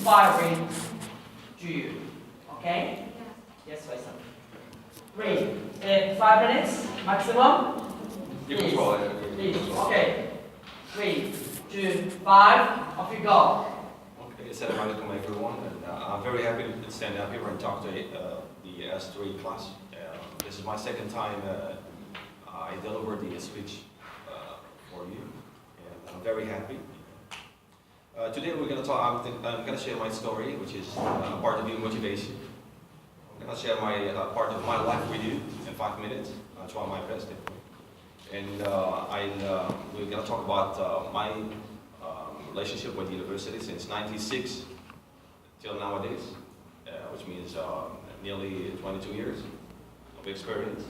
inspiring to you. Okay? Yes, Faisal. Great. 5 minutes maximum. You can call it. Please. Okay. 3, 2, 5. Off you go. Okay, assalamu alaikum everyone, and I'm very happy to stand up here and talk to the S3 class. This is my second time I delivered the speech for you, and I'm very happy. Today we're going to talk. I'm going to share my story, which is part of your motivation. I'm going to share my part of my life with you in 5 minutes. I'll try my best. And we're going to talk about my relationship with the university since '96 till nowadays, which means nearly 22 years of experience.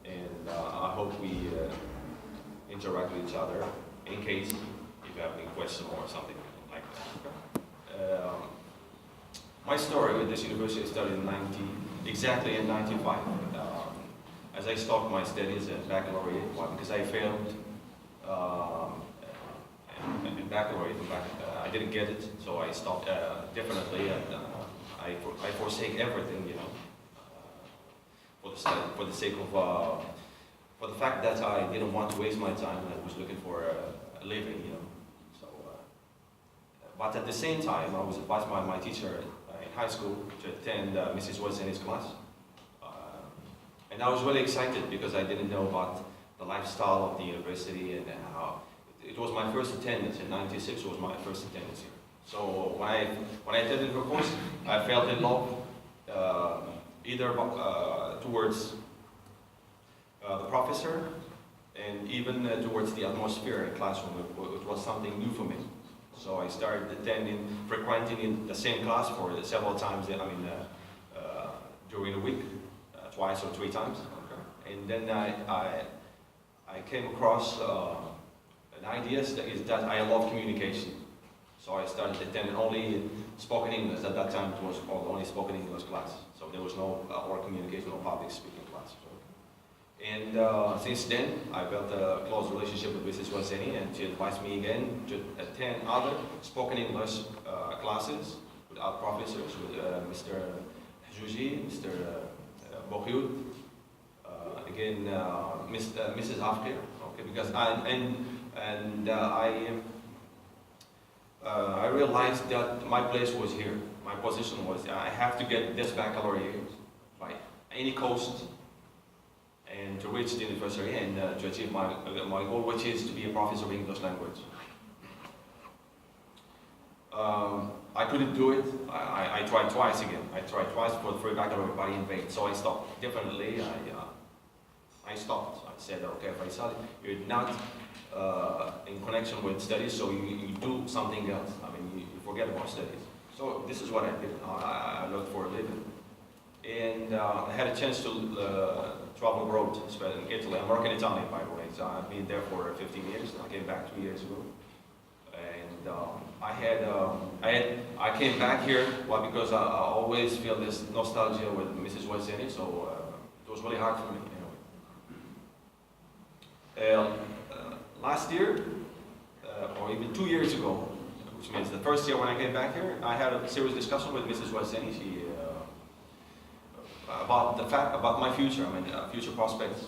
And I hope we interact with each other in case if you have any question or something like that. My story with this university started exactly in 95. As I stopped my studies at baccalaureate, because I failed in baccalaureate. I didn't get it, so I stopped definitely, and I forsake everything, you know, for the sake of for the fact that I didn't want to waste my time and I was looking for a living, you know. So, but at the same time, I was advised by my teacher in high school to attend Mrs. Wilson's class. And I was really excited because I didn't know about the lifestyle of the university and how it was my first attendance in '96 was my first attendance here. So when I attended her course, I felt in love either towards the professor and even towards the atmosphere in classroom. It was something new for me. So I started frequenting in the same class for several times. During the week. Twice or 3 times, okay. And then I came across an idea that I love communication. So I started attending only spoken English. At that time, it was only spoken English class. So there was no oral communication or public speaking class. And since then, I built a close relationship with Mrs. Waseni, and she advised me again to attend other spoken English classes with our professors, with Mr. Jouji, Mr. Bokyud, again, Mrs. Afkir, okay, because I realized that my place was here. My position was I have to get this baccalaureate by any cost and to reach the university and to achieve my goal, which is to be a professor of English language. I couldn't do it. I tried twice again. I tried twice for baccalaureate, but in vain. So I stopped. Definitely, I stopped. I said, okay, Faisal, you're not in connection with studies, so you do something else. I mean, you forget about studies. So this is what I did. I looked for a living. And I had a chance to travel abroad, especially in Italy. I'm working in Italy, by the way. So I've been there for 15 years. I came back 2 years ago. And I came back here, well, because I always feel this nostalgia with Mrs. Wilson, so it was really hard for me, you know. Last year, or even 2 years ago, which means the first year when I came back here, I had a serious discussion with Mrs. Wilson. About my future, future prospects,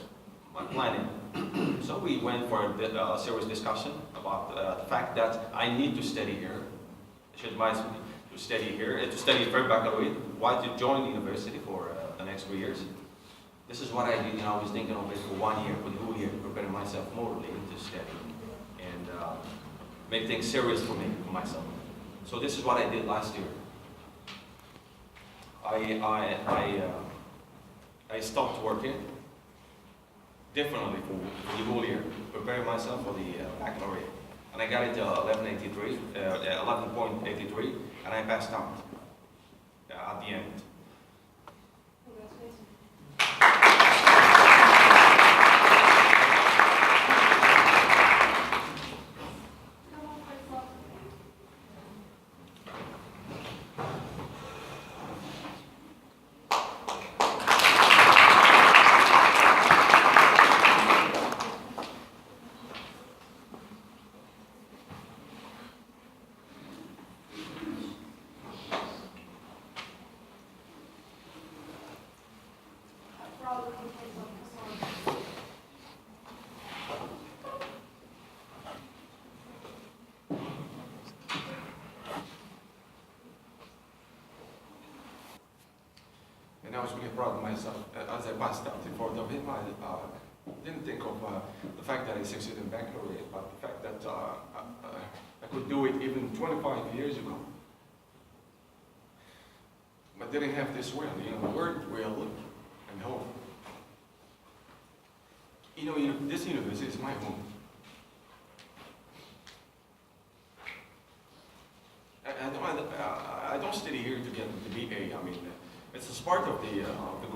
my planning. So we went for a serious discussion about the fact that I need to study here. She advised me to study here, to study for baccalaureate, why to join the university for the next 3 years. This is what I did, I was thinking of it for 1 year, for the whole year, preparing myself morally to study and make things serious for me, for myself. So this is what I did last year. I stopped working definitely for the whole year, preparing myself for the baccalaureate. And I got it 11.83, and I passed out at the end. I was really proud of myself. As I passed out in front of him, I didn't think of the fact that I succeeded in baccalaureate, but the fact that I could do it even 25 years ago. But didn't have this will, the word will and hope. This university is my home. I don't study here to get the BA. I mean, it's a part of the